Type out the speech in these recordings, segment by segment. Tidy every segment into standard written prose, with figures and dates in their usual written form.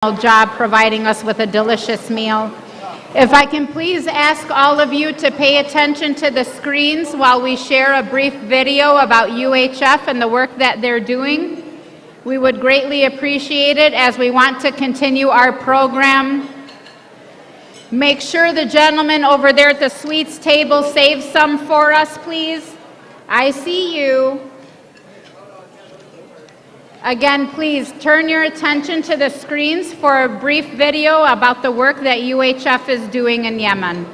job providing us with a delicious meal. If I can please ask all of you to pay attention to the screens while we share a brief video about UHF and the work that they're doing. We would greatly appreciate it as we want to continue our program. Make sure the gentleman over there at the sweets table saves some for us, please. I see you. Again, please turn your attention to the screens for a brief video about the work that UHF is doing in Yemen.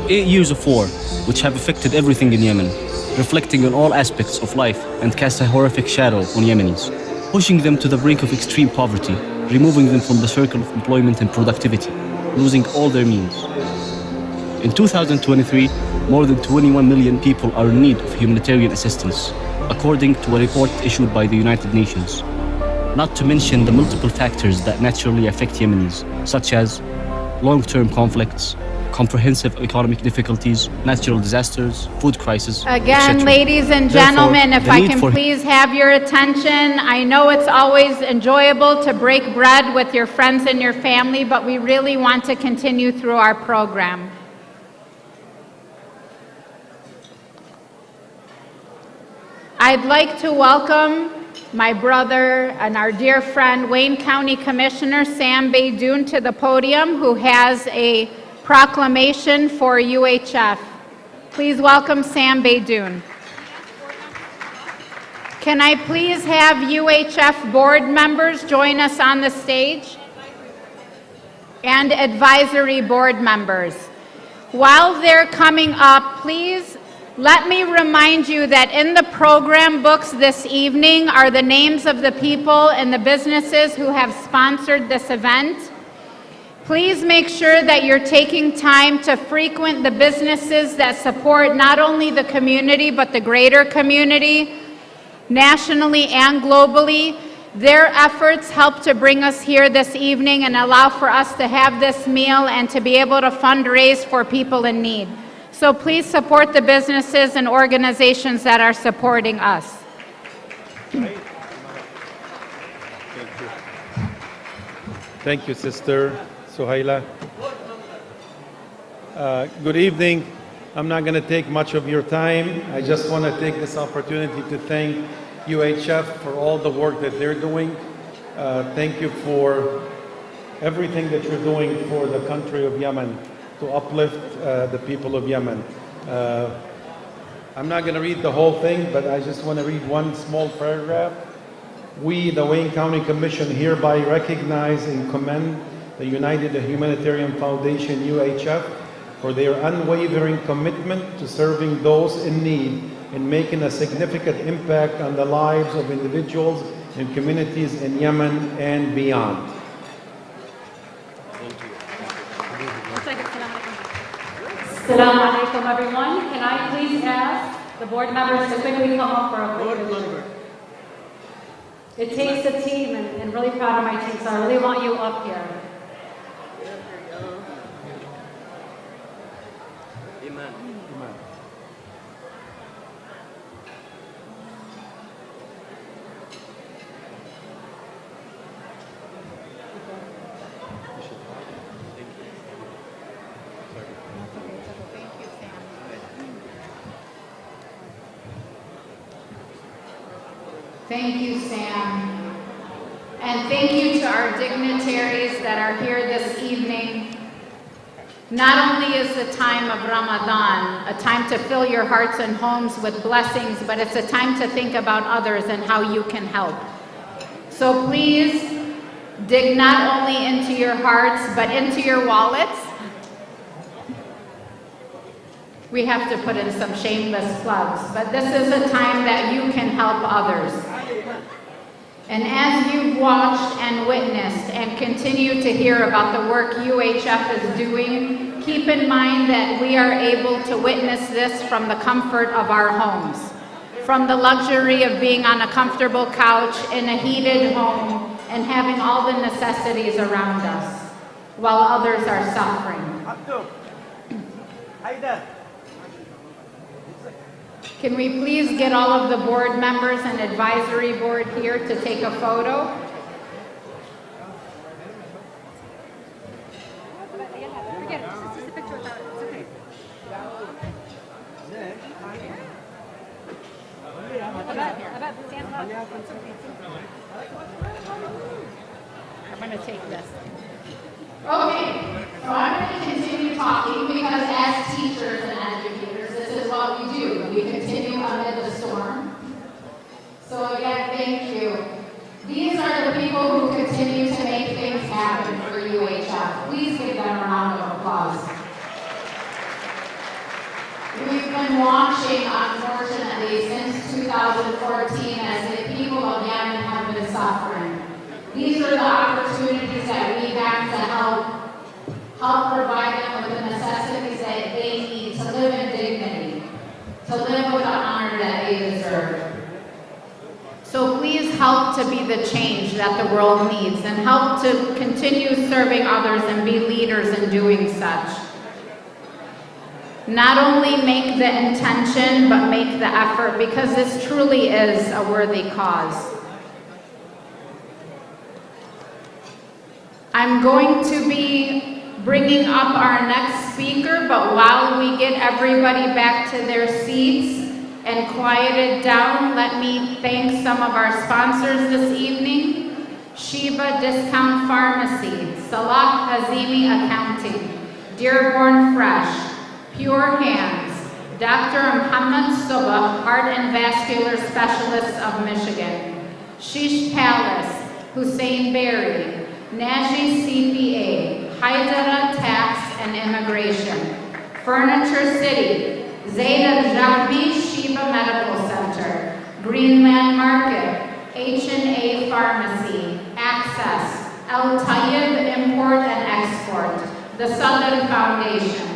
Eight years of war, which have affected everything in Yemen, reflecting on all aspects of life and cast a horrific shadow on Yemenis, pushing them to the brink of extreme poverty, removing them from the circle of employment and productivity, losing all their means. In 2023, more than 21 million people are in need of humanitarian assistance, according to a report issued by the United Nations. Not to mention the multiple factors that naturally affect Yemenis, such as long-term conflicts, comprehensive economic difficulties, natural disasters, food crisis, Again, ladies and gentlemen, if I can please have your attention. I know it's always enjoyable to break bread with your friends and your family, but we really want to continue through our program. I'd like to welcome my brother and our dear friend, Wayne County Commissioner Sam Beydoun, to the podium, who has a proclamation for UHF. Please welcome Sam Beydoun. Can I please have UHF board members join us on the stage? And advisory board members. While they're coming up, please let me remind you that in the program books this evening are the names of the people and the businesses who have sponsored this event. Please make sure that you're taking time to frequent the businesses that support not only the community but the greater community, nationally and globally. Their efforts help to bring us here this evening and allow for us to have this meal and to be able to fundraise for people in need. So please support the businesses and organizations that are supporting us. Thank you, Sister Suhaila. Good evening. I'm not going to take much of your time. I just want to take this opportunity to thank UHF for all the work that they're doing. Thank you for everything that you're doing for the country of Yemen to uplift the people of Yemen. I'm not going to read the whole thing, but I just want to read one small paragraph. We, the Wayne County Commission, hereby recognize and commend the United Humanitarian Foundation, UHF, for their unwavering commitment to serving those in need and making a significant impact on the lives of individuals and communities in Yemen and beyond. Assalamu alaikum, everyone. Can I please ask the board members to quickly come up for a quick picture? It takes a team, and I'm really proud of my team, so I really want you up here. Amen. Amen. Thank you, Sam. And thank you to our dignitaries that are here this evening. Not only is the time of Ramadan a time to fill your hearts and homes with blessings, but it's a time to think about others and how you can help. So please dig not only into your hearts, but into your wallets. We have to put in some shameless plugs, but this is a time that you can help others. And as you've watched and witnessed and continue to hear about the work UHF is doing, keep in mind that we are able to witness this from the comfort of our homes, from the luxury of being on a comfortable couch in a heated home and having all the necessities around us, while others are suffering. Can we please get all of the board members and advisory board here to take a photo? Forget it. Just a picture without it. It's okay. I'm going to take this. Okay, so I'm going to continue talking because as teachers and educators, this is what we do. We continue amid the storm. So again, thank you. These are the people who continue to make things happen for UHF. Please give them a round of applause. We've been watching, unfortunately, since 2014 as the people of Yemen have been suffering. These are the opportunities that we have to help provide them with the necessities that they need to live in dignity, to live with the honor that they deserve. So please help to be the change that the world needs and help to continue serving others and be leaders in doing such. Not only make the intention, but make the effort, because this truly is a worthy cause. I'm going to be bringing up our next speaker, but while we get everybody back to their seats and quieted down, let me thank some of our sponsors this evening: Sheba Discount Pharmacy, Salah Hazimi Accounting, Dearborn Fresh, Pure Hands, Dr. Muhammad Subah, Heart and Vascular Specialist of Michigan. Sheesh Palace, Hussein Berry, Naji CPA, Haidara Tax and Immigration. Furniture City, Zainab Jahbi Sheba Medical Center, Greenland Market, H&A Pharmacy, Access, El Tayyib Import and Export, the Southern Foundation,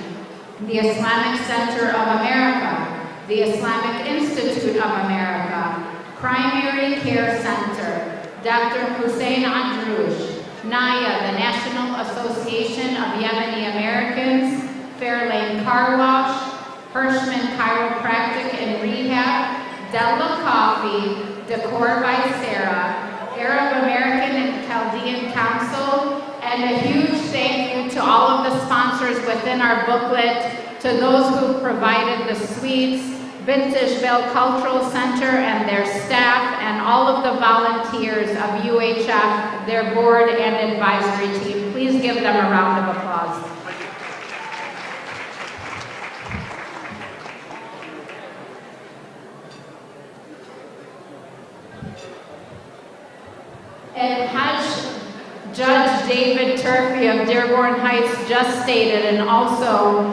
the Islamic Center of America, the Islamic Institute of America, Primary Care Center, Dr. Hussein Adrouche, NAYA, the National Association of Yemeni Americans, Fairlane Car Wash, Hirschman Chiropractic and Rehab, Della Coffee, Decor by Sarah, Arab American and Chaldean Council, and a huge thank you to all of the sponsors within our booklet, to those who provided the sweets, Vintageville Cultural Center and their staff, and all of the volunteers of UHF, their board and advisory team. Please give them a round of applause. And Hajj Judge David Turfy of Dearborn Heights just stated, and also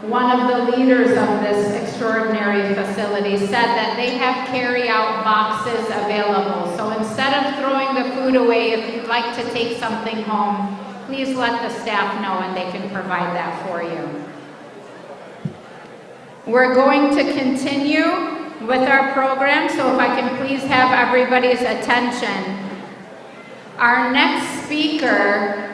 one of the leaders of this extraordinary facility, said that they have carry-out boxes available. So instead of throwing the food away, if you'd like to take something home, please let the staff know and they can provide that for you. We're going to continue with our program, so if I can please have everybody's attention. Our next speaker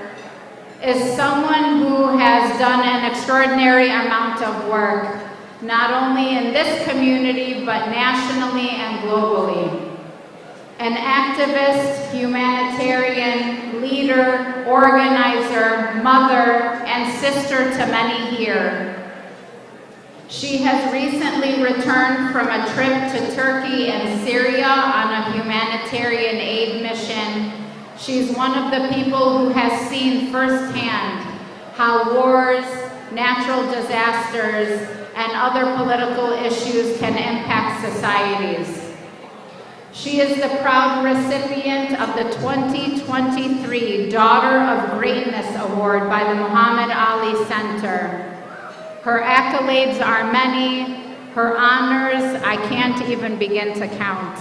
is someone who has done an extraordinary amount of work, not only in this community, but nationally and globally. An activist, humanitarian, leader, organizer, mother, and sister to many here. She has recently returned from a trip to Turkey and Syria on a humanitarian aid mission. She's one of the people who has seen firsthand how wars, natural disasters, and other political issues can impact societies. She is the proud recipient of the 2023 Daughter of Greatness Award by the Muhammad Ali Center. Her accolades are many, her honors I can't even begin to count.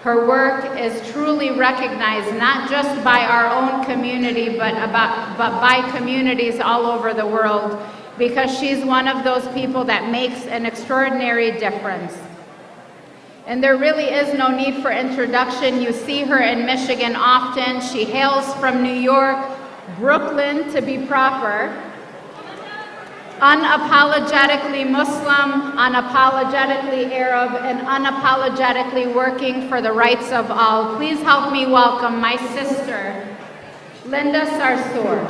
Her work is truly recognized not just by our own community, but by communities all over the world, because she's one of those people that makes an extraordinary difference. And there really is no need for introduction. You see her in Michigan often. She hails from New York, Brooklyn to be proper. Unapologetically Muslim, unapologetically Arab, and unapologetically working for the rights of all. Please help me welcome my sister, Linda Sarsour.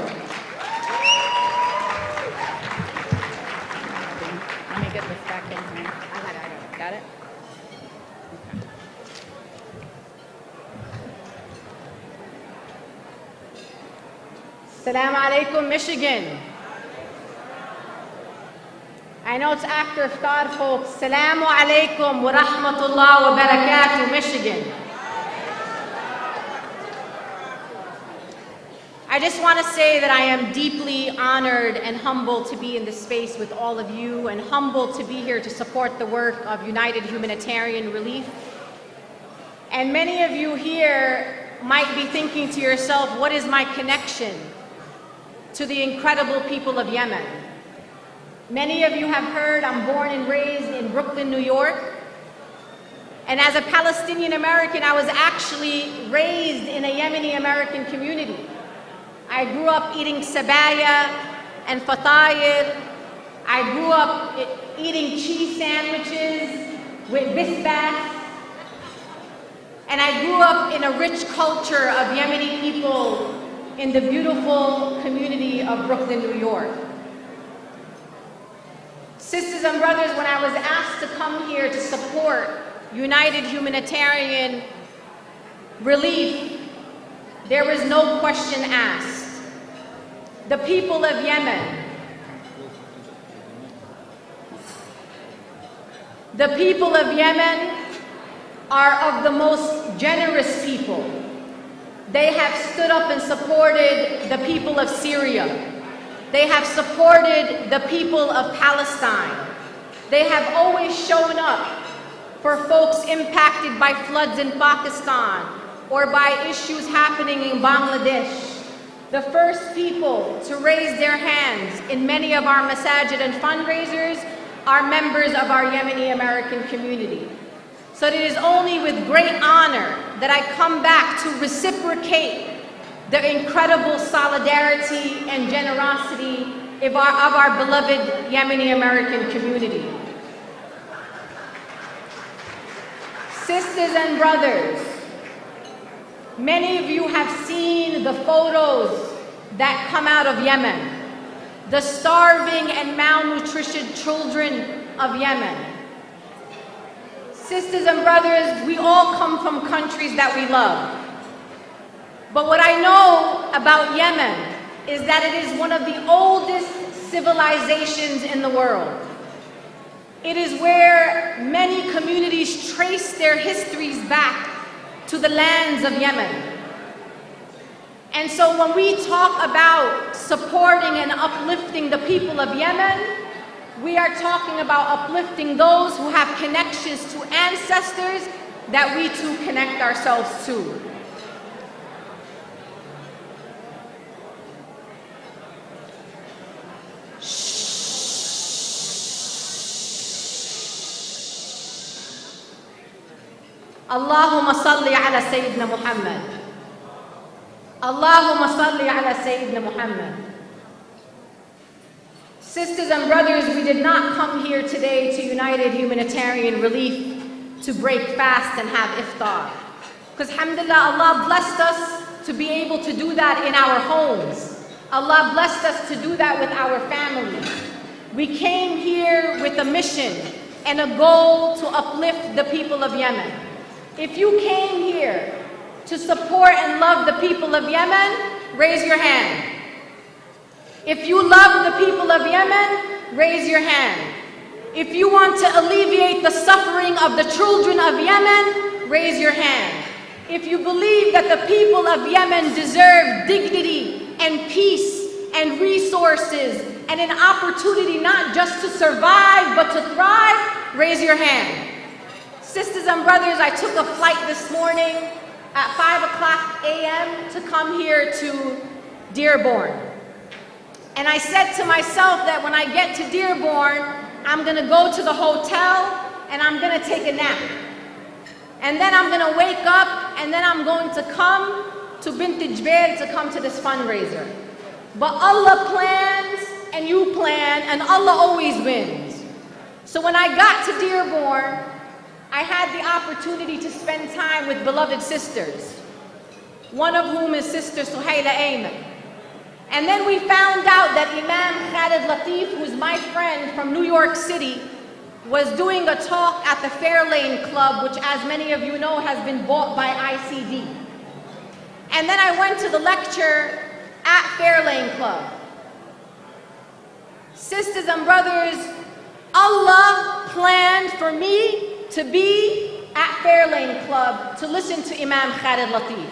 Let me get this back in here. Got it? Okay. Assalamu alaikum, Michigan. I know it's after Iftar, folks. Assalamu alaikum wa rahmatullah wa barakatuh, Michigan. I just want to say that I am deeply honored and humbled to be in this space with all of you, and humbled to be here to support the work of United Humanitarian Relief. And many of you here might be thinking to yourself, what is my connection to the incredible people of Yemen? Many of you have heard I'm born and raised in Brooklyn, New York. And as a Palestinian American, I was actually raised in a Yemeni American community. I grew up eating sabaya and fatayir. I grew up eating cheese sandwiches with bisbas. And I grew up in a rich culture of Yemeni people in the beautiful community of Brooklyn, New York. Sisters and brothers, when I was asked to come here to support United Humanitarian Relief, there was no question asked. The people of Yemen The people of Yemen are of the most generous people. They have stood up and supported the people of Syria. They have supported the people of Palestine. They have always shown up for folks impacted by floods in Pakistan or by issues happening in Bangladesh. The first people to raise their hands in many of our masajid and fundraisers are members of our Yemeni American community. So it is only with great honor that I come back to reciprocate the incredible solidarity and generosity of our beloved Yemeni American community. Sisters and brothers, many of you have seen the photos that come out of Yemen, the starving and malnutrition children of Yemen. Sisters and brothers, we all come from countries that we love. But what I know about Yemen is that it is one of the oldest civilizations in the world. It is where many communities trace their histories back to the lands of Yemen. And so when we talk about supporting and uplifting the people of Yemen, we are talking about uplifting those who have connections to ancestors that we too connect ourselves to. Allahumma salli ala Sayyidina Muhammad. Allahumma salli ala Sayyidina Muhammad. Sisters and brothers, we did not come here today to United Humanitarian Relief to break fast and have iftar. Because alhamdulillah, Allah blessed us to be able to do that in our homes. Allah blessed us to do that with our families. We came here with a mission and a goal to uplift the people of Yemen. If you came here to support and love the people of Yemen, raise your hand. If you love the people of Yemen, raise your hand. If you want to alleviate the suffering of the children of Yemen, raise your hand. If you believe that the people of Yemen deserve dignity and peace and resources and an opportunity not just to survive but to thrive, raise your hand. Sisters and brothers, I took a flight this morning at 5 a.m. to come here to Dearborn. And I said to myself that when I get to Dearborn, I'm gonna go to the hotel and I'm gonna take a nap. And then I'm gonna wake up and then I'm going to come to Bint Jbeir to come to this fundraiser. But Allah plans and you plan and Allah always wins. So when I got to Dearborn, I had the opportunity to spend time with beloved sisters, one of whom is Sister Suhaila Ayman. And then we found out that Imam Khalid Latif, who's my friend from New York City, was doing a talk at the Fairlane Club, which as many of you know has been bought by ICD. And then I went to the lecture at Fairlane Club. Sisters and brothers, Allah planned for me to be at Fairlane Club to listen to Imam Khalid Latif.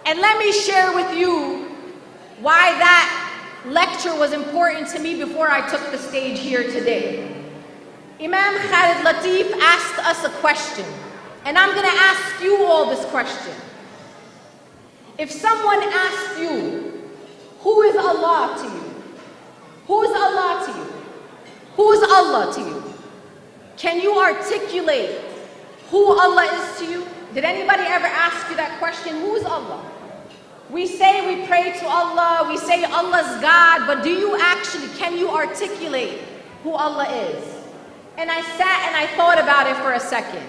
And let me share with you why that lecture was important to me before I took the stage here today. Imam Khalid Latif asked us a question, and I'm going to ask you all this question. If someone asked you, who is Allah to you? Who is Allah to you? Who is Allah to you? Can you articulate who Allah is to you? Did anybody ever ask you that question? Who is Allah? We say we pray to Allah, we say Allah's God, but do you actually, can you articulate who Allah is? And I sat and I thought about it for a second.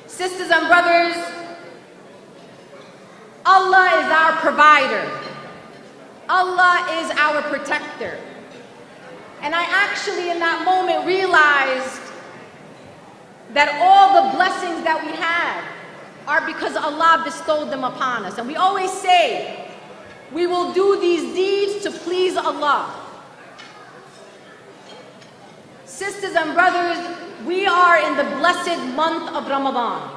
Sisters and brothers, Allah is our provider. Allah is our protector. And I actually in that moment realized that all the blessings that we have are because Allah bestowed them upon us. And we always say, we will do these deeds to please Allah. Sisters and brothers, we are in the blessed month of Ramadan.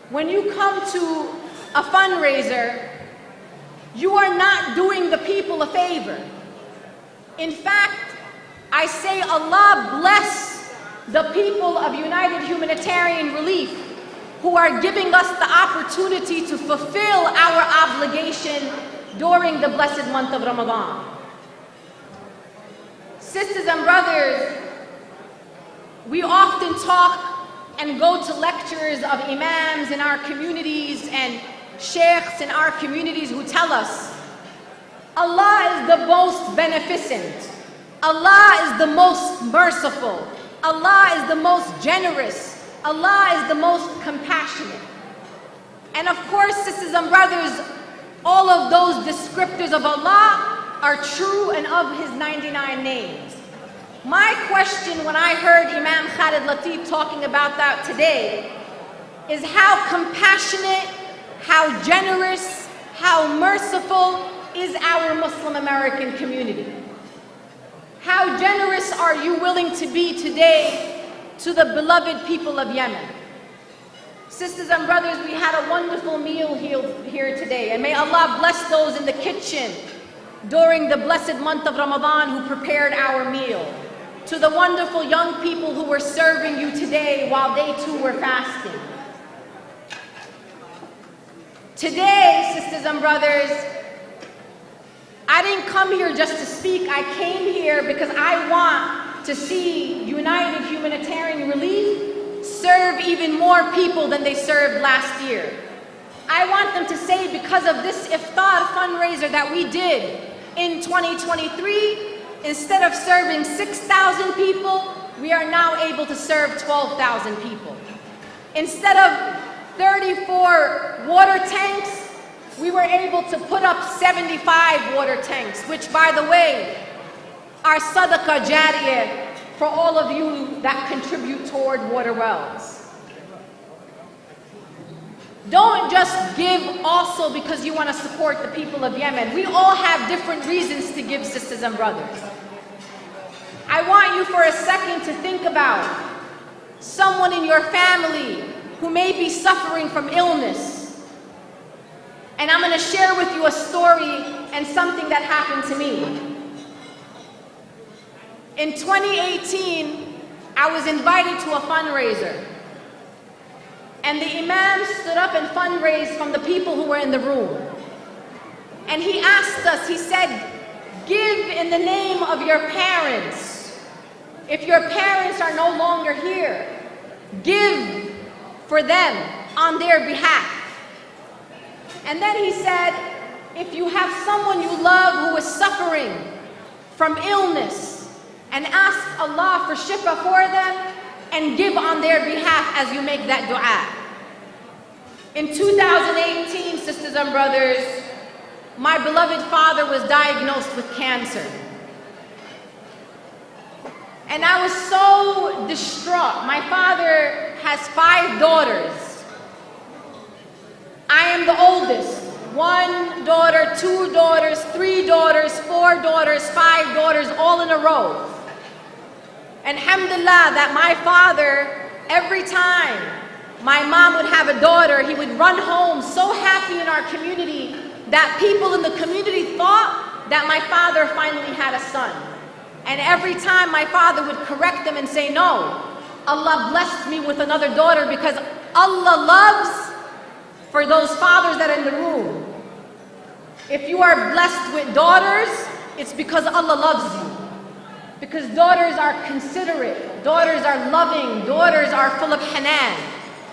When you come to a fundraiser, you are not doing the people a favor. In fact, I say Allah bless the people of United Humanitarian Relief who are giving us the opportunity to fulfill our obligation during the blessed month of Ramadan. Sisters and brothers, we often talk and go to lectures of imams in our communities and sheikhs in our communities who tell us, Allah is the most beneficent, Allah is the most merciful, Allah is the most generous, Allah is the most compassionate. And of course, sisters and brothers, all of those descriptors of Allah are true and of His 99 names. My question when I heard Imam Khalid Latif talking about that today is how compassionate, how generous, how merciful is our Muslim American community? How generous are you willing to be today to the beloved people of Yemen? Sisters and brothers, we had a wonderful meal here today, and may Allah bless those in the kitchen during the blessed month of Ramadan who prepared our meal. To the wonderful young people who were serving you today while they too were fasting. Today, sisters and brothers, I didn't come here just to speak. I came here because I want to see United Humanitarian Relief serve even more people than they served last year. I want them to say, because of this iftar fundraiser that we did in 2023, instead of serving 6,000 people, we are now able to serve 12,000 people. Instead of 34 water tanks, we were able to put up 75 water tanks, which, by the way, are sadaqah jariyah for all of you that contribute toward water wells. Don't just give also because you want to support the people of Yemen. We all have different reasons to give, sisters and brothers. I want you for a second to think about someone in your family who may be suffering from illness. And I'm going to share with you a story and something that happened to me. In 2018, I was invited to a fundraiser. And the imam stood up and fundraised from the people who were in the room. And he asked us, he said, give in the name of your parents. If your parents are no longer here, give for them on their behalf. And then he said, if you have someone you love who is suffering from illness, and ask Allah for shifa for them, and give on their behalf as you make that dua. In 2018, sisters and brothers, my beloved father was diagnosed with cancer. And I was so distraught. My father has 5 daughters. I am the oldest. 1 daughter, 2 daughters, 3 daughters, 4 daughters, 5 daughters, all in a row. And alhamdulillah that my father, every time my mom would have a daughter, he would run home so happy in our community that people in the community thought that my father finally had a son. And every time my father would correct them and say, no, Allah blessed me with another daughter, because Allah loves for those fathers that are in the room. If you are blessed with daughters, it's because Allah loves you. Because daughters are considerate, daughters are loving, daughters are full of hanan.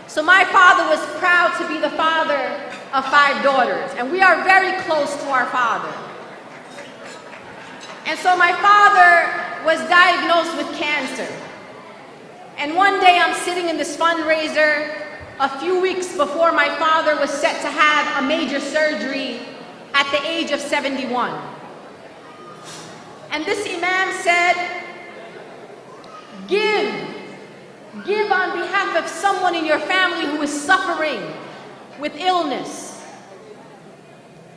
So my father was proud to be the father of 5 daughters, and we are very close to our father. And so my father was diagnosed with cancer. And one day I'm sitting in this fundraiser a few weeks before my father was set to have a major surgery at the age of 71. And this imam said, give on behalf of someone in your family who is suffering with illness.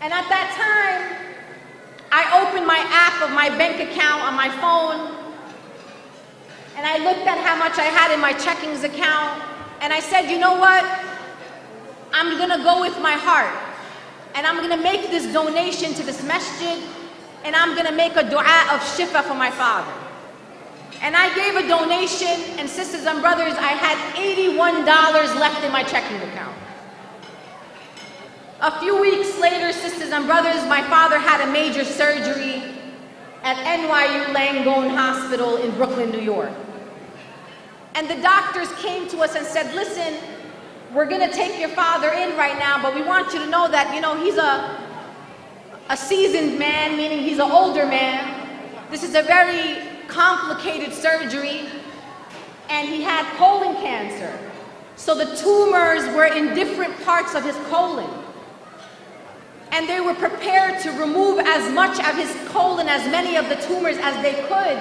And at that time, I opened my app of my bank account on my phone, and I looked at how much I had in my checkings account, and I said, you know what? I'm gonna go with my heart, and I'm gonna make this donation to this masjid, and I'm gonna make a dua of shifa for my father. And I gave a donation, and sisters and brothers, I had $81 left in my checking account. A few weeks later, sisters and brothers, my father had a major surgery at NYU Langone Hospital in Brooklyn, New York. And the doctors came to us and said, listen, we're gonna take your father in right now, but we want you to know that, you know, he's a seasoned man, meaning he's an older man. This is a very complicated surgery, and he had colon cancer. So the tumors were in different parts of his colon. And they were prepared to remove as much of his colon, as many of the tumors as they could,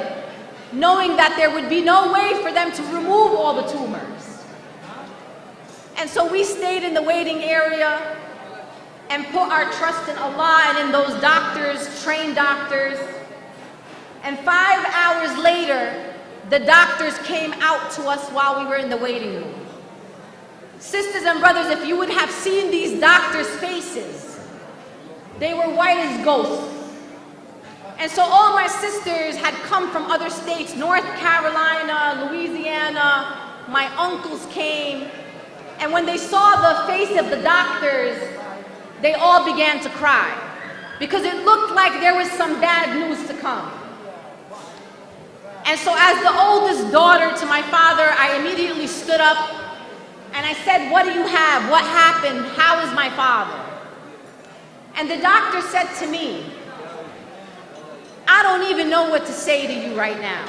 knowing that there would be no way for them to remove all the tumors. And so we stayed in the waiting area and put our trust in Allah and in those doctors, trained doctors. And 5 hours later, the doctors came out to us while we were in the waiting room. Sisters and brothers, if you would have seen these doctors' faces, they were white as ghosts. And so all my sisters had come from other states, North Carolina, Louisiana, my uncles came, and when they saw the face of the doctors, they all began to cry, because it looked like there was some bad news to come. And so as the oldest daughter to my father, I immediately stood up and I said, what do you have? What happened? How is my father? And the doctor said to me, I don't even know what to say to you right now.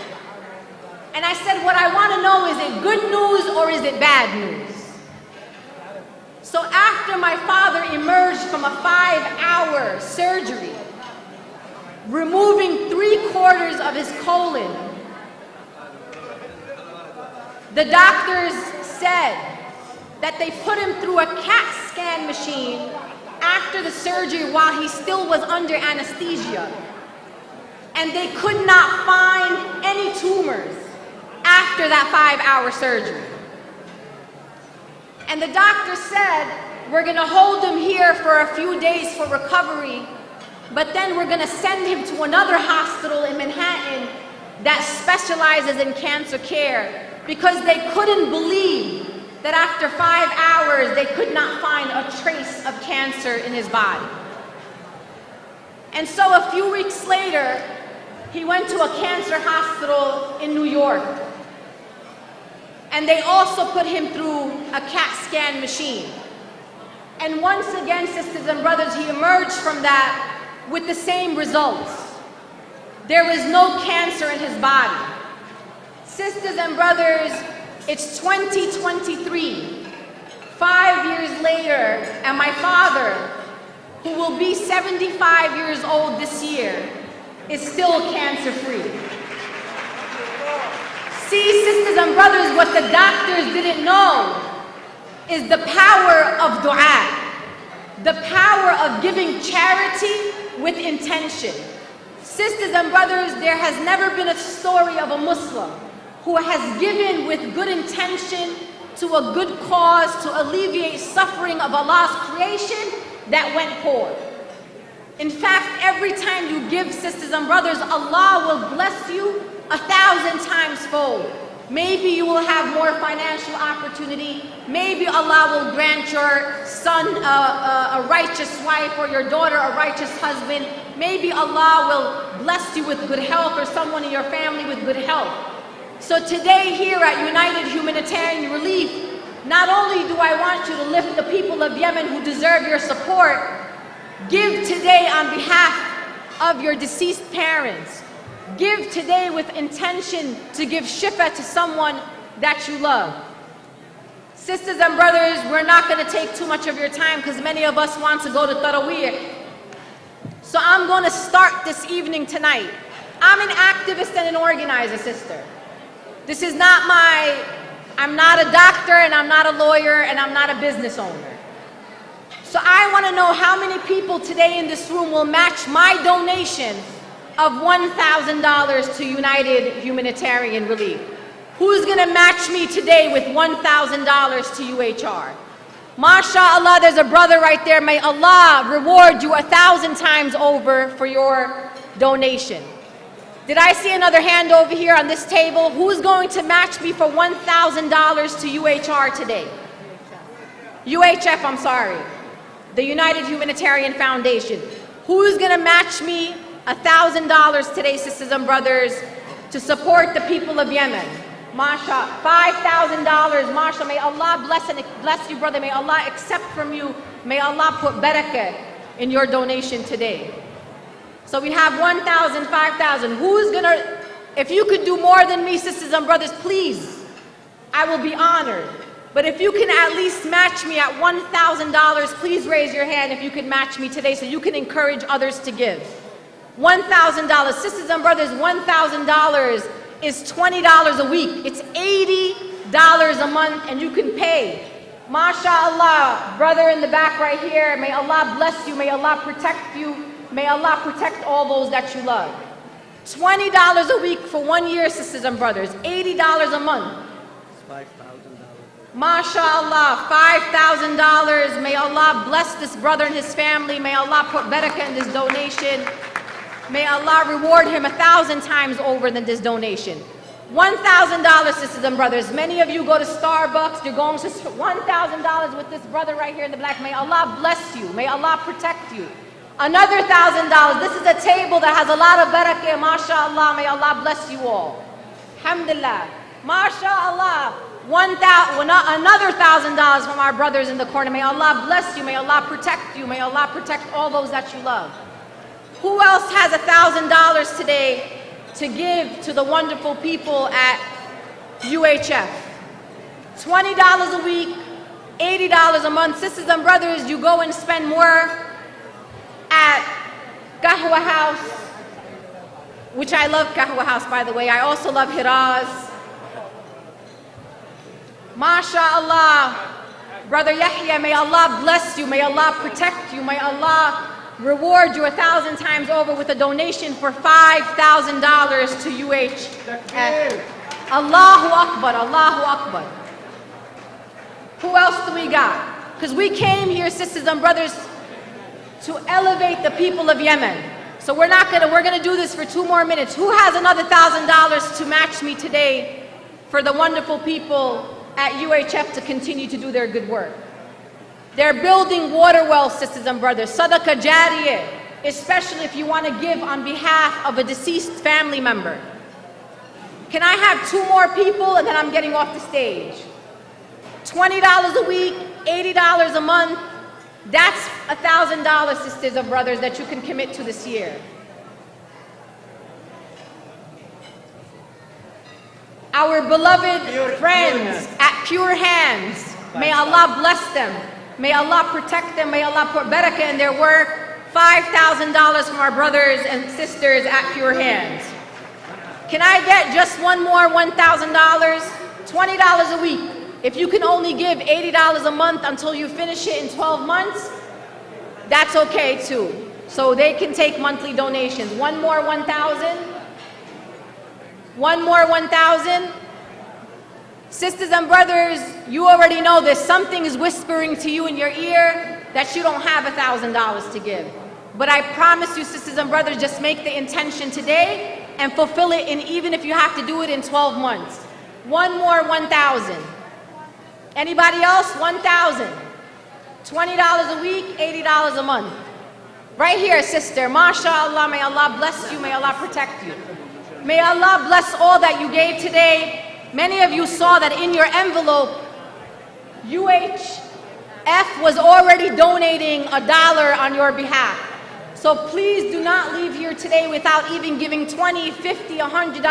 And I said, what I want to know, is it good news or is it bad news? So after my father emerged from a 5-hour surgery, removing 3/4 of his colon, the doctors said that they put him through a CAT scan machine after the surgery while he still was under anesthesia. And they could not find any tumors after that 5-hour surgery. And the doctor said, we're gonna hold him here for a few days for recovery, but then we're gonna send him to another hospital in Manhattan that specializes in cancer care, because they couldn't believe that after 5 hours, they could not find a trace of cancer in his body. And so a few weeks later, he went to a cancer hospital in New York. And they also put him through a CAT scan machine. And once again, sisters and brothers, he emerged from that with the same results. There was no cancer in his body. Sisters and brothers, it's 2023, 5 years later, and my father, who will be 75 years old this year, is still cancer-free. See, sisters and brothers, what the doctors didn't know is the power of dua, the power of giving charity with intention. Sisters and brothers, there has never been a story of a Muslim who has given with good intention to a good cause to alleviate suffering of Allah's creation that went poor. In fact, every time you give, sisters and brothers, Allah will bless you 1,000 times fold. Maybe you will have more financial opportunity. Maybe Allah will grant your son a righteous wife, or your daughter a righteous husband. Maybe Allah will bless you with good health, or someone in your family with good health. So today here at United Humanitarian Relief, not only do I want you to lift the people of Yemen who deserve your support, give today on behalf of your deceased parents. Give today with intention to give shifa to someone that you love. Sisters and brothers, we're not going to take too much of your time because many of us want to go to Taraweeh. So I'm going to start this evening tonight. I'm an activist and an organizer, sister. This is not I'm not a doctor, and I'm not a lawyer, and I'm not a business owner. So I want to know how many people today in this room will match my donation of $1,000 to United Humanitarian Relief. Who's going to match me today with $1,000 to UHR? MashaAllah, there's a brother right there. May Allah reward you 1,000 times over for your donation. Did I see another hand over here on this table? Who's going to match me for $1,000 to UHR today? UHF, I'm sorry. The United Humanitarian Foundation. Who's going to match me $1,000 today, sisters and brothers, to support the people of Yemen? Masha, $5,000. Masha, may Allah bless you, brother. May Allah accept from you. May Allah put barakah in your donation today. So we have 1,000, 5,000. Who's gonna, if you could do more than me, sisters and brothers, please, I will be honored. But if you can at least match me at $1,000, please raise your hand if you can match me today so you can encourage others to give. $1,000, sisters and brothers, $1,000 is $20 a week. It's $80 a month and you can pay. MashaAllah, brother in the back right here, may Allah bless you, may Allah protect you, may Allah protect all those that you love. $20 a week for 1 year, sisters and brothers, $80 a month. MashaAllah, $5,000. May Allah bless this brother and his family. May Allah put barakah in this donation. May Allah reward him 1,000 times over than this donation. $1,000, sisters and brothers. Many of you go to Starbucks. You're going to $1,000 with this brother right here in the black. May Allah bless you. May Allah protect you. Another $1,000. This is a table that has a lot of barakah. MashaAllah. May Allah bless you all. Alhamdulillah. MashaAllah. Another $1,000 from our brothers in the corner. May Allah bless you. May Allah protect you. May Allah protect all those that you love. Who else has $1,000 today to give to the wonderful people at UHF? $20 a week, $80 a month. Sisters and brothers, you go and spend more at Kahwa House, which I love Kahwa House, by the way. I also love Hiraz. MashaAllah, Brother Yahya, may Allah bless you, may Allah protect you, may Allah reward you 1,000 times over with a donation for $5,000 to UHF. Allahu Akbar, Allahu Akbar. Who else do we got? Because we came here, sisters and brothers, to elevate the people of Yemen. So we're gonna do this for 2 more minutes. Who has another $1,000 to match me today for the wonderful people at UHF to continue to do their good work? They're building water wells, sisters and brothers, sadaqah jariyah, especially if you want to give on behalf of a deceased family member. Can I have 2 more people and then I'm getting off the stage? $20 a week, $80 a month, that's $1,000, sisters and brothers, that you can commit to this year. Our beloved friends at Pure Hands, may Allah bless them. May Allah protect them. May Allah put barakah in their work. $5,000 from our brothers and sisters at Pure Hands. Can I get just one more $1,000? $20 a week. If you can only give $80 a month until you finish it in 12 months, that's okay too. So they can take monthly donations. One more 1,000. One more 1,000. Sisters and brothers, you already know this. Something is whispering to you in your ear that you don't have $1,000 to give. But I promise you, sisters and brothers, just make the intention today and fulfill it, and even if you have to do it in 12 months. One more 1,000. Anybody else? 1,000. $20 a week, $80 a month. Right here, sister. MashaAllah, may Allah bless you, may Allah protect you. May Allah bless all that you gave today. Many of you saw that in your envelope, UHF was already donating $1 on your behalf. So please do not leave here today without even giving $20, $50, $100,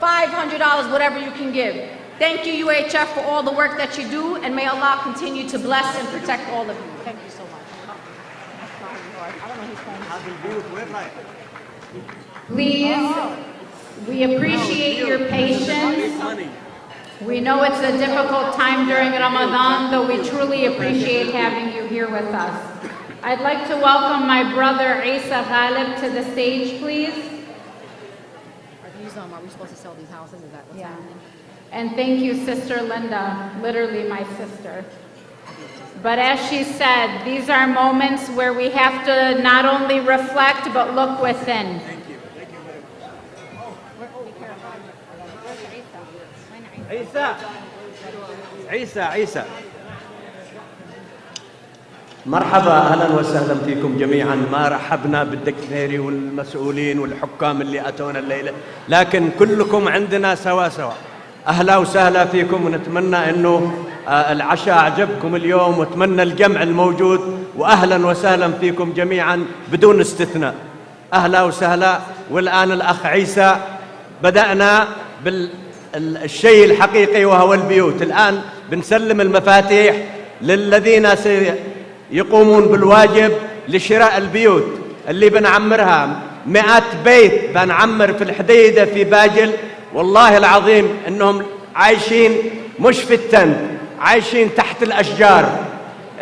$500, whatever you can give. Thank you, UHF, for all the work that you do, and may Allah continue to bless and protect all of you. Thank you so much. Please, we appreciate your patience. We know it's a difficult time during Ramadan, though we truly appreciate having you here with us. I'd like to welcome my brother Isa Ghalib to the stage, please. Are we supposed to sell these houses? Is that what's happening? And thank you, Sister Linda, literally my sister. But as she said, these are moments where we have to not only reflect, but look within. Thank you. Thank you very much. عيسى مرحبا، اهلا وسهلا فيكم جميعا. ما رحبنا بالدكتاتوري والمسؤولين والحكام اللي اتونا الليله، لكن كلكم عندنا سوا. اهلا وسهلا فيكم، ونتمنى انه العشاء اعجبكم اليوم، واتمنى الجمع الموجود، واهلا وسهلا فيكم جميعا بدون استثناء. اهلا وسهلا. والان الاخ عيسى، بدانا بالشيء الحقيقي وهو البيوت. الان بنسلم المفاتيح للذين يقومون بالواجب لشراء البيوت اللي بنعمرها. 100 بيت بنعمر في الحديدة في باجل، والله العظيم انهم عايشين مش في التند، عايشين تحت الاشجار.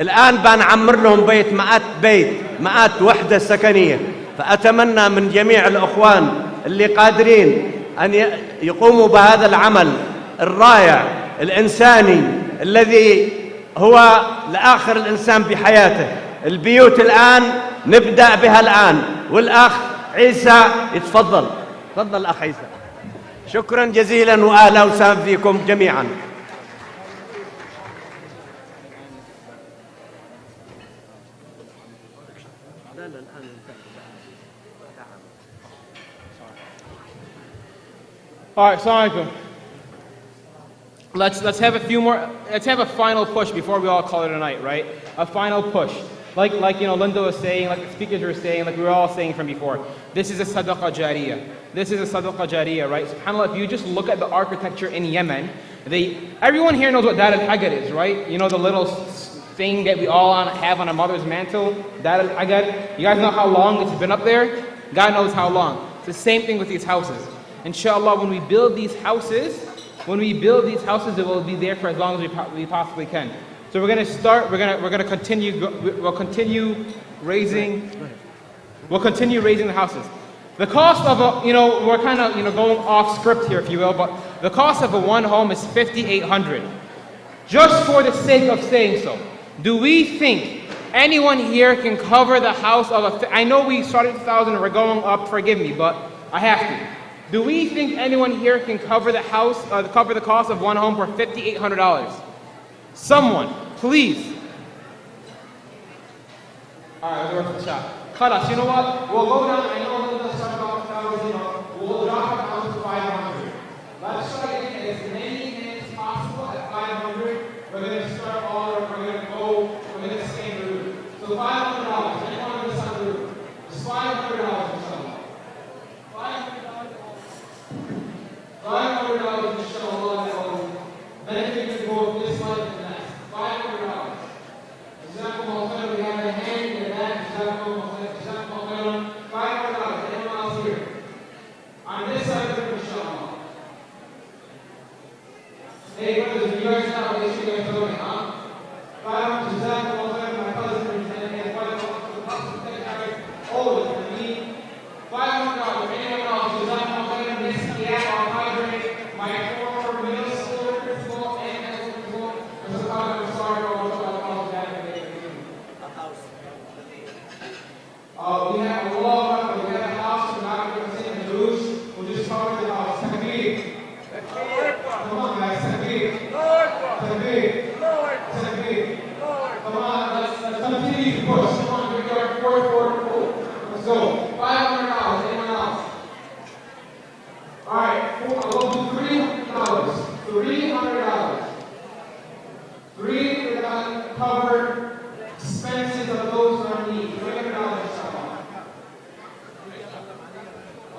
الان بنعمر لهم بيت، 100 بيت، 100 وحدة سكنية. فاتمنى من جميع الاخوان اللي قادرين ان يقوموا بهذا العمل الرائع الانساني الذي هو لآخر الإنسان بحياته. البيوت الآن نبدأ بها الآن. والأخ عيسى يتفضل. تفضل أخ عيسى. شكرا جزيلا وأهلا وسهلا فيكم جميعا. All right, assalamu alaikum. Let's have a few more. Let's have a final push before we all call it a night, right? A final push, like Linda was saying, like the speakers were saying, like we were all saying from before. This is a sadaqah jariyah. This is a sadaqah jariyah, right? SubhanAllah, if you just look at the architecture in Yemen, everyone here knows what Dar al-Hagar is, right? You know the little thing that we all have on a mother's mantle, Dar al-Hagar. You guys know how long it's been up there? God knows how long. It's the same thing with these houses. Inshallah, when we build these houses, it will be there for as long as we possibly can. So we're going to start. We're going to continue. We'll continue raising the houses. The cost of we're kind of going off script here, if you will, but the cost of a one home is $5,800. Just for the sake of saying so, do we think anyone here can cover the house of I know we started 2000 and we're going up. Forgive me, but I have to. Do we think anyone here can cover the cost of one home for $5,800? Someone, please. All right, we're for the shot. Khalas, you know what? We'll go down. I know we'll start off 1,000. We'll drop it down to 500. Let's try to get as many minutes possible at 500. We're going to start all. We're going to stay in the room. So $500. Anyone on this side of the room? It's $500, inshallah. $500, inshallah, that will benefit you both this life and the next. $500. Jazakumullah khairan. We have a hand in the back. Jazakumullah khairan. $500. Anyone else here? On this side of the room, inshallah. Hey, brothers, you guys know what you guys are doing, huh? $500. Jazakumullah khairan. My cousin and $500. All of it. I mean, $500. Anyone else? Jazakumullah khairan. This gap on hydrant. My former middle schooler principal and high school principal. I'm sorry for all that. We have a law, we have a house, we're not going to sit in the douche. We'll just cover the house. Takbir. Come on, guys. Takbir. Takbir. Takbir. Come on, let's continue to push. Come on, we got forward. Let's go. $500. Anyone else? All right, we'll do $300. $300. $300 cover expenses of those who are in need. $300.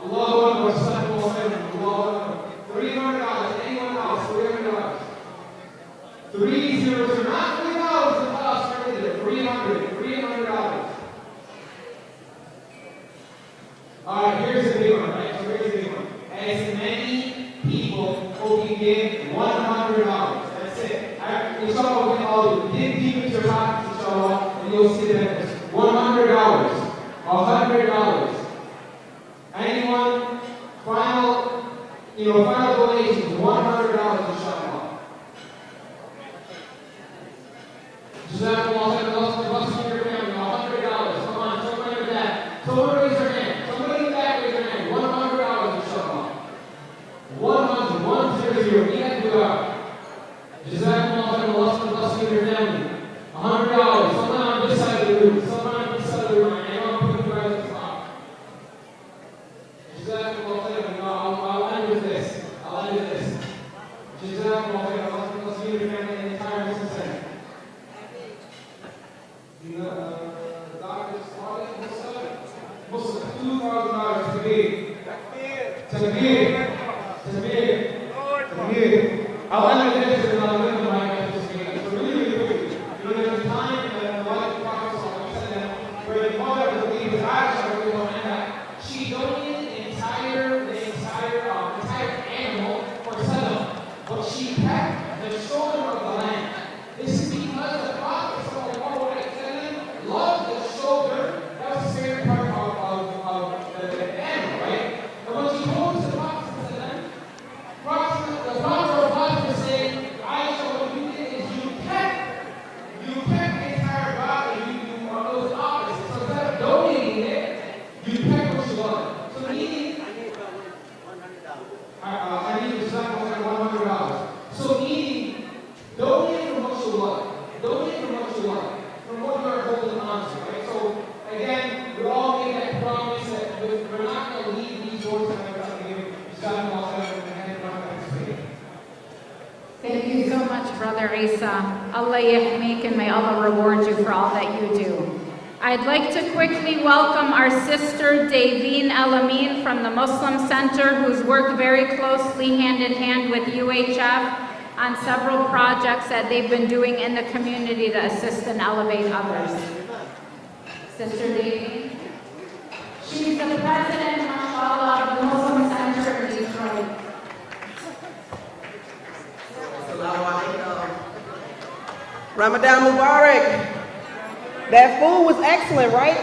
Allahu Akbar, Allahu Akbar. $300. Anyone else? $300. 300. Not $3,000. $300. All right, here's the big one, right? So here's the big one. As many people who can give $100. That's it. Inshallah, we can all do. Dig deep into your pockets, inshallah, and you'll see the benefits. $100. $100. Anyone? Final donations. $100, inshallah. Jazakumullah khairan. Bless you and your family. $100. Come on, someone in the back. Someone raise their hand. Somebody in the back raise their hand. $100, inshallah. 100. We have to go out. Jazakumullah khairan. Bless you and your family. $100. Someone on this side of the room. Someone on this side of the room. I know I'm putting you guys at the top. Jazakumullah khairan. I'll end with this. Jazakumullah khairan. Bless you and your family and the entire Muslim Center. Doctors, Muslim, $2,000. Takbir. I'll end with this and I'll live in my message. So really quickly, there's a time in the life of Prophet ﷺ where the mother of the believers, Aisha, she donated the entire animal for sadaqah, but she kept the shoulder of the lamb. This is because the Prophet ﷺ loved the shoulder. That was the favorite part of the animal, right? And when she goes to the Prophet the Prophet was saying, Aisha, what you did is you kept the entire body, you are those opposites. So instead of donating it, you kept what you wanted. So meaning, I need to stop $100. So meaning, donate from what you want. Donate from what you want. From what you are holding on to, right? So again, we all made that promise that we're not going to leave these doors that we're going to give. Thank you so much, Brother Isa. Allah yahmeek, and may Allah reward you for all that you do. I'd like to quickly welcome our sister Daveen El-Amin from the Muslim Center, who's worked very closely hand in hand with UHF on several projects that they've been doing in the community to assist and elevate others. Sister Daveen. She's the president, mashallah, of the Muslim Center in Detroit. Ramadan Mubarak. That food was excellent, right?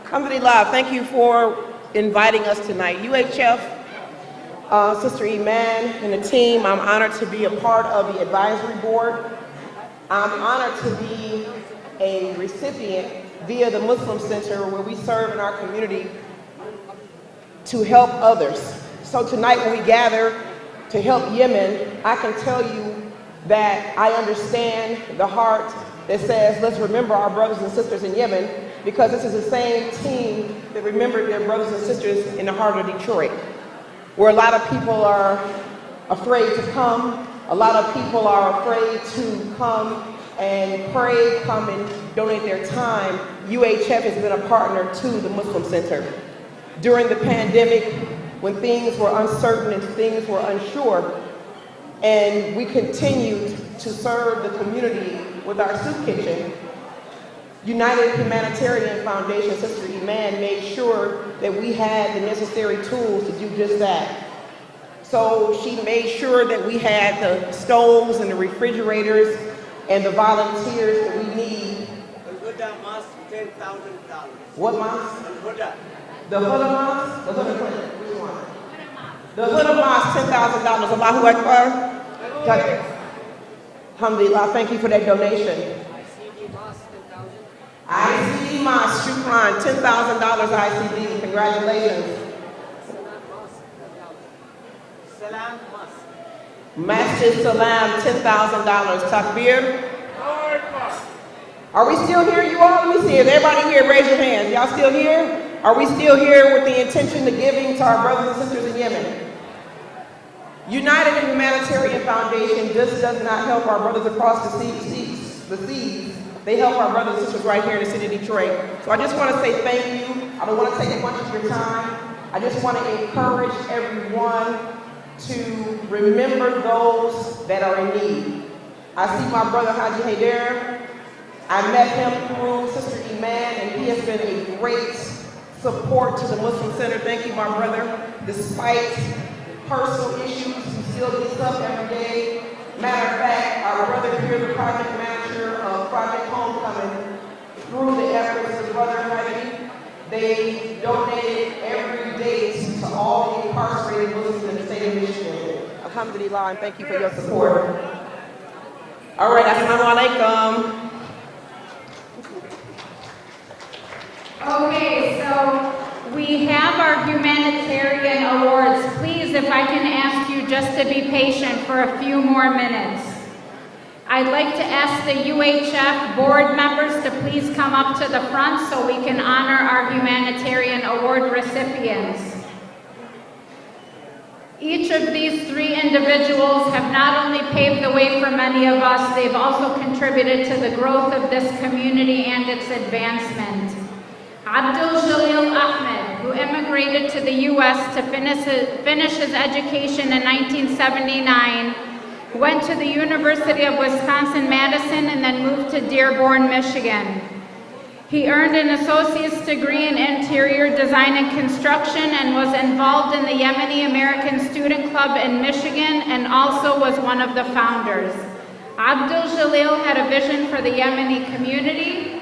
Alhamdulillah, thank you for inviting us tonight. UHF, Sister Iman and the team, I'm honored to be a part of the advisory board. I'm honored to be a recipient via the Muslim Center where we serve in our community to help others. So tonight when we gather to help Yemen, I can tell you that I understand the heart that says, let's remember our brothers and sisters in Yemen, because this is the same team that remembered their brothers and sisters in the heart of Detroit, where a lot of people are afraid to come, a lot of people are afraid to come and pray, come and donate their time. UHF has been a partner to the Muslim Center. During the pandemic, when things were uncertain and things were unsure, and we continued to serve the community with our soup kitchen, United Humanitarian Foundation, Sister Iman, made sure that we had the necessary tools to do just that. So she made sure that we had the stoves and the refrigerators and the volunteers that we need. The Huda Mosque, $10,000. What mosque? Huda. The Huda Mosque? The Huda Mosque. Which one? The Huda Mosque, $10,000. Allahu Akbar. Alhamdulillah, thank you for that donation. ICD Mosque, Shukran, $10,000 ICD. Congratulations. Salam Mosque. Masjid Salam, $10,000. Takbir. Are we still here, you all? Let me see. Is everybody here? Raise your hands. Y'all still here? Are we still here with the intention of giving to our brothers and sisters in Yemen? United Humanitarian Foundation just does not help our brothers across the seas. They help our brothers and sisters right here in the city of Detroit. So I just want to say thank you. I don't want to take much of your time. I just want to encourage everyone to remember those that are in need. I see my brother Haji Haider. I met him through Sister Iman, and he has been a great support to the Muslim Center. Thank you, my brother. Despite personal issues, he still gets up every day. Matter of fact, our brother here, the project manager of Project Homecoming, through the efforts of Brother Haji, they donated every date to all the incarcerated Muslims in the state of Michigan. Alhamdulillah, and thank you for your support. All right, assalamu alaikum. I can ask you just to be patient for a few more minutes. I'd like to ask the UHF board members to please come up to the front so we can honor our humanitarian award recipients. Each of these three individuals have not only paved the way for many of us, they've also contributed to the growth of this community and its advancement. Abdul Jalil Ahmed, who immigrated to the U.S. to finish his education in 1979, went to the University of Wisconsin-Madison and then moved to Dearborn, Michigan. He earned an associate's degree in interior design and construction and was involved in the Yemeni American Student Club in Michigan and also was one of the founders. Abdul Jalil had a vision for the Yemeni community,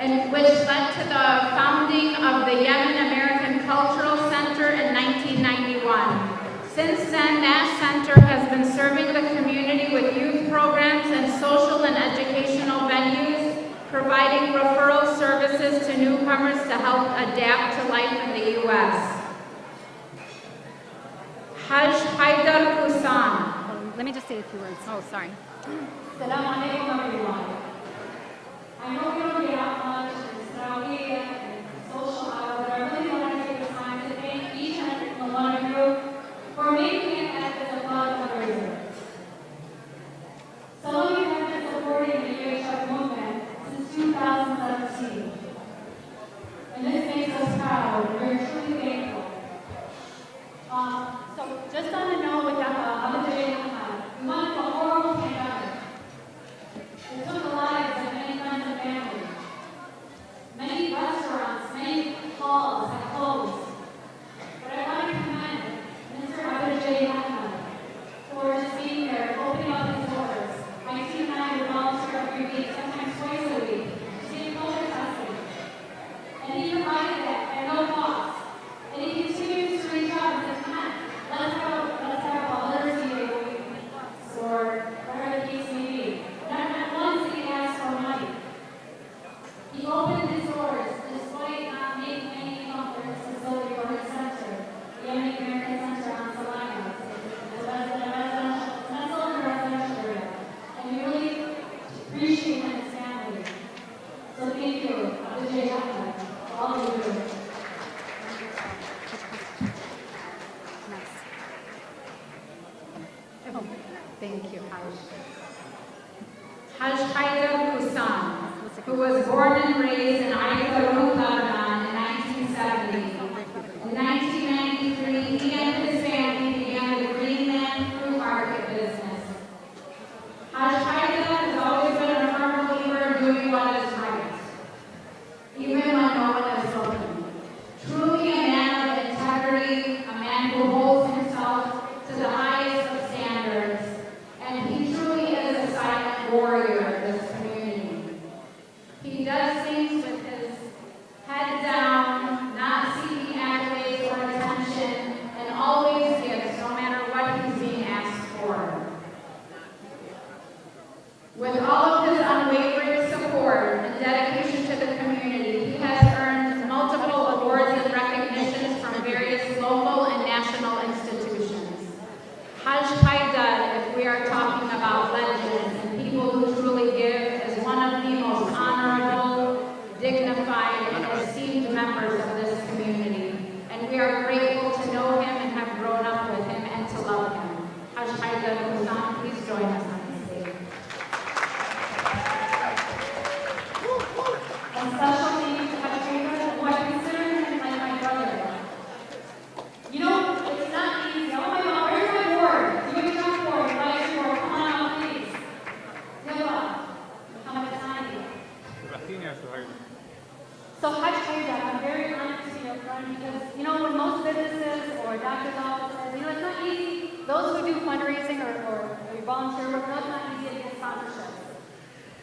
which led to the founding of the Yemen American Cultural Center in 1991. Since then, that center has been serving the community with youth programs and social and educational venues, providing referral services to newcomers to help adapt to life in the U.S. Hajj Haidar Kusan. Let me just say a few words. Oh, sorry. Assalamu alaikum, everyone. I know we don't get out much in Saudi and social hours, but I really want to take the time to thank each and every one of you for making it as a fundraiser. Some of you have been supporting the UHF movement since 2017. And this makes us proud. We're truly thankful. So just on a note with Abdul Jalil, we went through a horrible pandemic. It took the lives of many friends and family. Many restaurants, many halls have closed. But I want to commend Mr. Abdul Jalil for just being there, opening up his doors. My team and I would volunteer every week, sometimes twice a week, to get COVID testing. And he provided that at no cost. And he continues to reach out and says, come on, let's have a literacy day week, or whatever the case may be. Not once did he ask for money. He opened his doors despite not making any income for his facility or his center, the Yemeni American Center on Salina, the residential area. And we really appreciate him and his family. So thank you, Abdul Jalil, for all you do. Thank you, Hajj. Hajj Haidar Kusan, who was born and raised in Aidarut, Lebanon in 1970. In 1993, he and his family began the Greenland Fruit Market business. Hajj Haidar has always been a firm believer in doing what is right, even when no one is looking. Truly a man of integrity, a man who holds himself to the highest of standards, and he truly is a silent warrior of this community. He does things with his head down, not seeking accolades or attention, and always gives, no matter what he's being asked for. With all of his unwavering support and dedication to the community, he has earned multiple awards and recognitions from various local and national institutions. Hajj Haidar, if we are talking about legends and people who truly give, is one of the most honorable, dignified, and esteemed members of this community. And we are grateful to know him and have grown up with him and to love him. Hajj Haidar Kusan, please join us on the stage. A special thank you to Hajj Haidar, who I consider him like my brother. You know, it's not easy. Oh my God, where's my board? Do you have board? Advisory board? Come on out, please. Yalla. Muhammad Sani. So Hajj Haidar, I'm very honored to be your friend because, you know, when most businesses or doctor's offices, you know, it's not easy. Those who do fundraising or volunteer work, it's not easy to get sponsorships.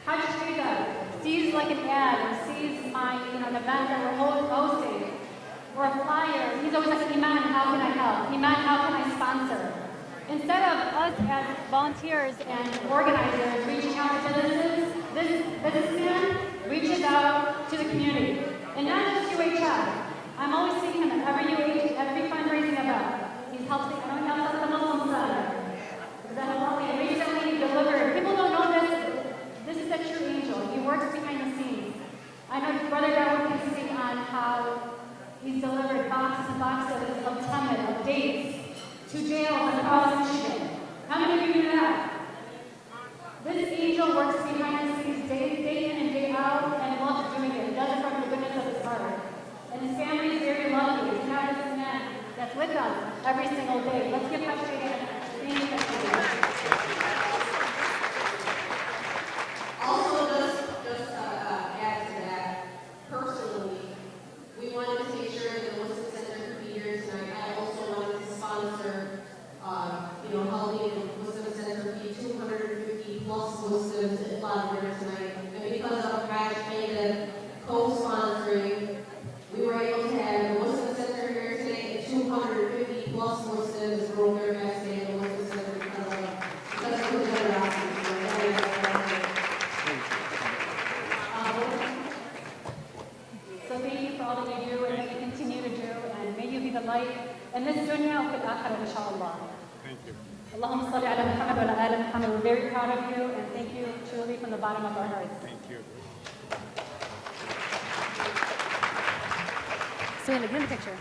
Hajj Haidar sees like an ad or sees an event that we're hosting or a flyer. He's always like, Iman, how can I help? Iman, how can I sponsor? Instead of us as volunteers and organizers reaching out to businesses, this businessman reaches out to the community. And not just UHF. I'm always seeing him at every fundraising event. He's helps, I know he helps out the Muslim side. Because recently delivered, people don't know this is a true angel. He works behind the scenes. I know Brother Darwin can speak on how he's delivered boxes and boxes of tamid, of dates, to jails across Michigan. How many of you knew that? This angel works behind the scenes day in and day out and loves doing it. He does it from the goodness of his heart. And his family is very lucky. He's not this man that's with them every single day. Let's give Pastor Dan a Also, just add to that, personally, we wanted to make sure that the Muslim Center could be here tonight. I also wanted to sponsor, helping the Muslim Center feed 250 plus Muslims at Florida tonight. And because of Raj Mega co-sponsoring, we were able to have the Muslim Center here today and 250 plus Muslims broke their fast day at the Muslim Center because of the generosity. So thank you for all that you do and that you continue to do, and may you be the light in this dunya and fil akhirah, inshallah. Thank you. Allahumma salli ala Muhammad wa ala ali Muhammad. We're very proud of you, and thank you truly from the bottom of our hearts. Thank you. Selena, get in the picture.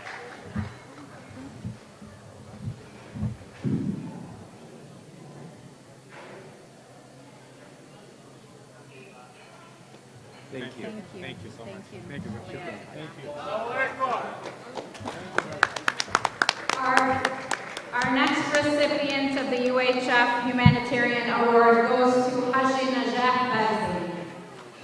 Thank you. Thank you so much. Thank you. Thank you. Our next recipient of the UHF Humanitarian Award goes to Haji Najah Bazi.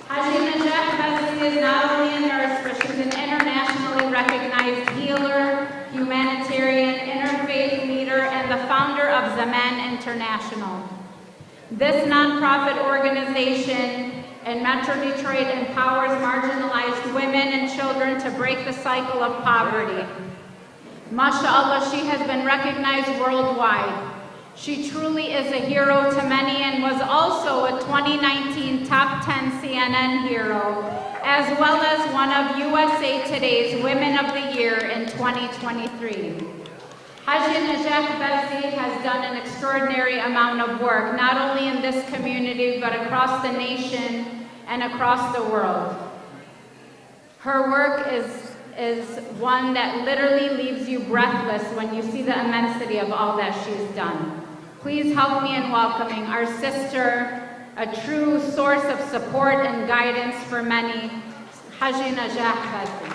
Haji Najah Bazi is not only a nurse, but she's an internationally recognized healer, humanitarian, interfaith leader, and the founder of Zaman International. This nonprofit organization in Metro Detroit empowers marginalized women and children to break the cycle of poverty. MashaAllah, she has been recognized worldwide. She truly is a hero to many and was also a 2019 Top 10 CNN hero, as well as one of USA Today's Women of the Year in 2023. Haji Najah Bazi has done an extraordinary amount of work, not only in this community, but across the nation and across the world. Her work is one that literally leaves you breathless when you see the immensity of all that she's done. Please help me in welcoming our sister, a true source of support and guidance for many, Haji Najah Bazi.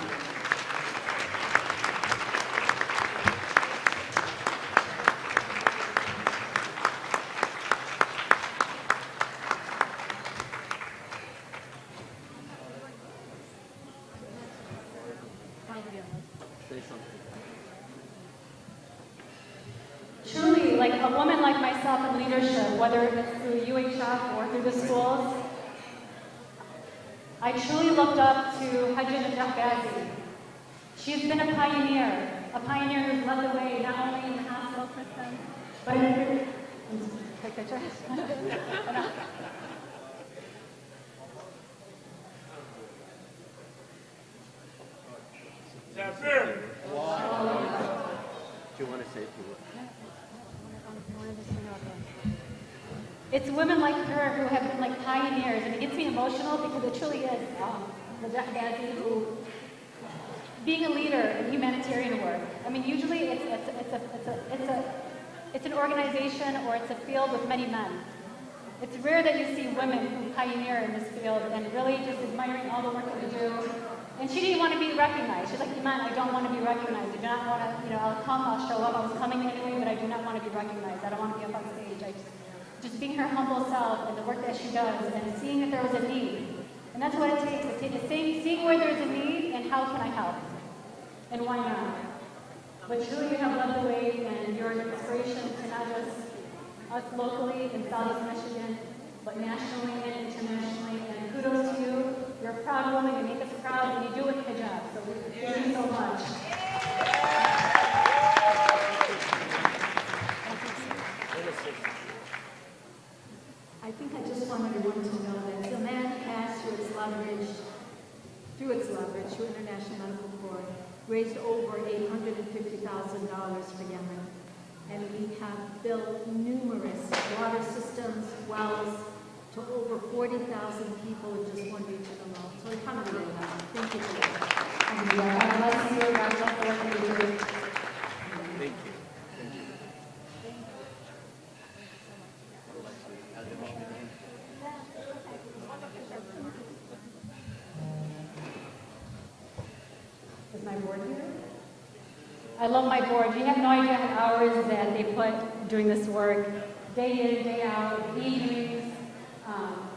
Truly, like a woman like myself in leadership, whether it's through UHF or through the schools, I truly looked up to Haji Najah Bazi. She's been a pioneer who's led the way not only in the hospital system, but in take a picture. Do you want to say a few words? It's women like her who have been like pioneers, and it gets me emotional because it truly is Najah Bazi who, being a leader in humanitarian work. I mean, usually it's an organization or it's a field with many men. It's rare that you see women who pioneer in this field and really just admiring all the work that we do. And she didn't want to be recognized. She's like, Iman, I don't want to be recognized. I do not want to, I'll come, I'll show up. I was coming anyway, but I do not want to be recognized. I don't want to be up on stage. Just being her humble self and the work that she does and seeing that there was a need. And that's what it takes. It's seeing where there's a need and how can I help? And why not? But truly you have led the way and you're an inspiration to not just us locally in Southeast Michigan, but nationally and internationally. And kudos to you. You're a proud woman, you make us proud, and you do it with hijab. So thank you so much. I think I just want everyone to know that Zaman has, through its leverage, through International Medical Corps, raised over $850,000 for Yemen. and we have built numerous water systems, wells, to over 40,000 people in just one region alone. So alhamdulillah, thank you for that. And God bless you, God bless the work that you're doing. Thank you. Is my board here? I love my board. You have no idea how hours that they put doing this work, day in, day out, evenings,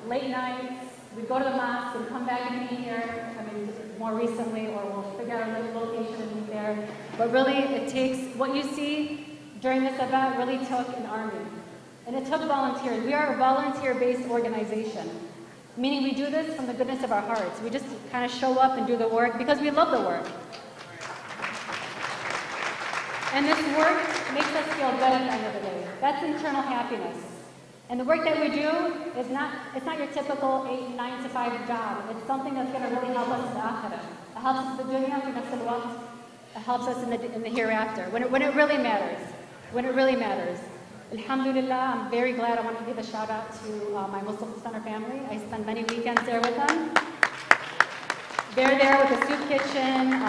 late nights. We go to the mosque and come back and meet here. I mean, more recently, or we'll figure out a little location and meet there. But really, it takes, what you see during this event really took an army. And it took volunteers. We are a volunteer-based organization, meaning we do this from the goodness of our hearts. We just kind of show up and do the work because we love the work. And this work makes us feel good at the end of the day. That's internal happiness. And the work that we do is it's not your typical 8, 9 to 5 job. It's something that's going to really help us in the akhirah. It helps us in the dunya, fi nafs al-waqt. It helps us in the hereafter, when it really matters. When it really matters. Alhamdulillah, I'm very glad. I want to give a shout out to my Muslim Center family. I spend many weekends there with them. They're there with a soup kitchen.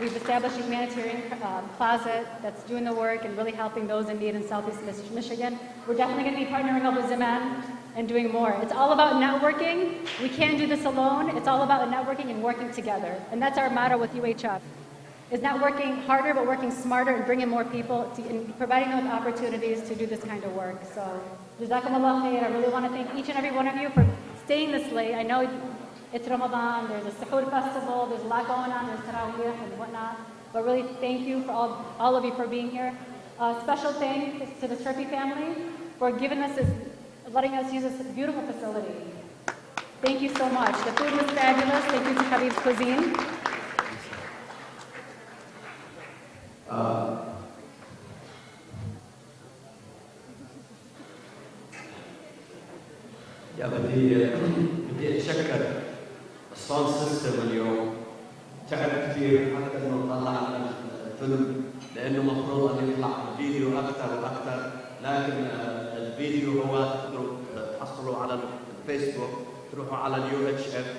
We've established a humanitarian closet that's doing the work and really helping those in need in Southeast Michigan. We're definitely going to be partnering up with Zaman and doing more. It's all about networking. We can't do this alone. It's all about networking and working together. And that's our motto with UHF. Is not working harder, but working smarter and bringing more people and providing them with opportunities to do this kind of work. So, Jazakumullah khair. I really want to thank each and every one of you for staying this late. I know it's Ramadan, there's a Suhoor festival, there's a lot going on, there's Taraweeh and whatnot. But really, thank you for all of you for being here. Special thanks to the Turpy family for giving us letting us use this beautiful facility. Thank you so much. The food was fabulous. Thank you to Habib's Cuisine. يا بدي اتشكر الصوند سيستم اليوم تعب كثير حتى انه طلع لنا الفيلم لانه مفروض ان يطلع الفيديو اكثر واكثر لكن الفيديو هو تقدروا تحصلوا على الفيسبوك تروحوا على UHF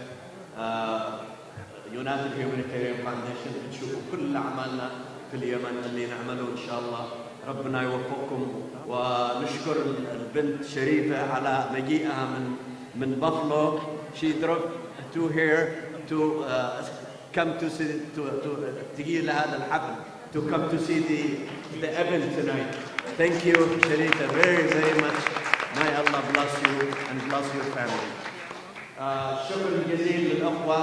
United Humanitarian Foundation تشوفوا كل اعمالنا في اليمن اللي نعمله ان شاء الله. ربنا يوفقكم ونشكر البنت شريفة على مجيئها من بافلو. She drove to here to come to see تجي لهذا الحفل to come to see the event tonight. Thank you شريفة very much. May Allah bless you and bless your family. شكر جزيل للأخوة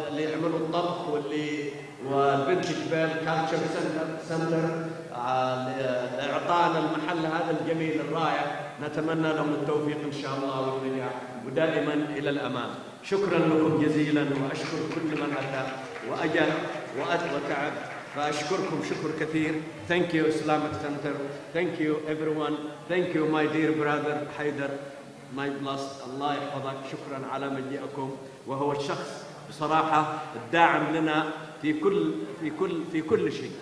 اللي عملوا الطبخ والبنت جبال كالتشر سنتر إعطانا المحل هذا الجميل الرائع. نتمنى لهم التوفيق إن شاء الله والنجاح ودائما إلى الأمام. شكرا لكم جزيلا وأشكر كل من أتى وأجل وتعب فأشكركم شكر كثير. Thank you Islamic Center. Thank you everyone. Thank you my dear brother حيدر. My blessed الله يحفظك. شكرا على مجيئكم وهو الشخص بصراحة الداعم لنا في كل شيء.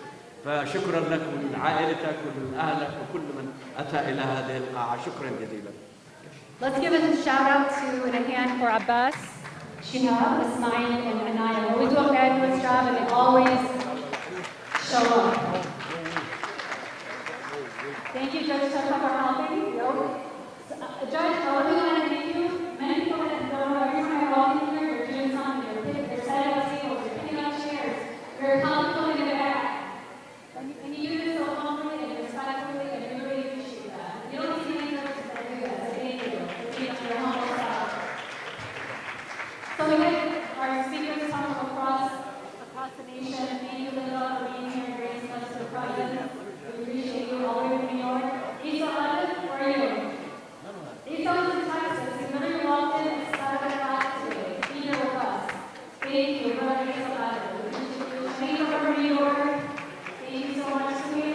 فشكرا لك ولعائلتك ولأهلك وكل من أتى إلى هذه القاعة. شكرا جزيلا. Let's give a shout out to and a hand for Abbas, Shihab, Ismail, and Anaya. They always do a fabulous job and they always show up. Thank you, Judge Sosa, for helping. Judge, I really want to thank you. Many people that don't know every time I walk in here, you're doing something. You're setting up tables, you're picking up chairs, you're coming in the back. And you do this so humbly and respectfully, and we really appreciate that. You don't see many churches that do that, so thank you. For your humble self. So we have our speakers come from across the nation. Thank you, Linda, for being here and gracing us with the presence. We appreciate you all the way from New York. Isa London, where are you? Isa was in Texas. He literally walked in at 7 o'clock today. Be here with us. Thank you, brother Isa London. Thank you from New York. Thank you so much to me.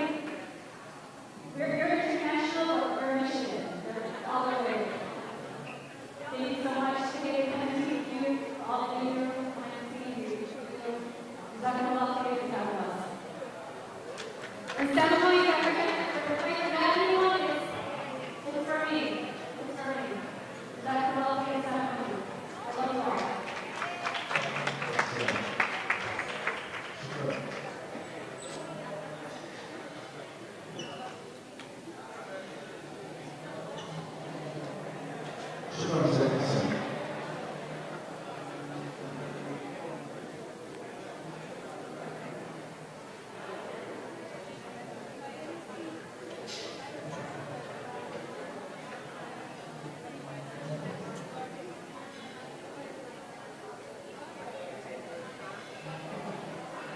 You're international, but we're Michigan. We're all the way. Thank you so much to me. Thank you, all of you. And Seminole, African شكرا جزيلا.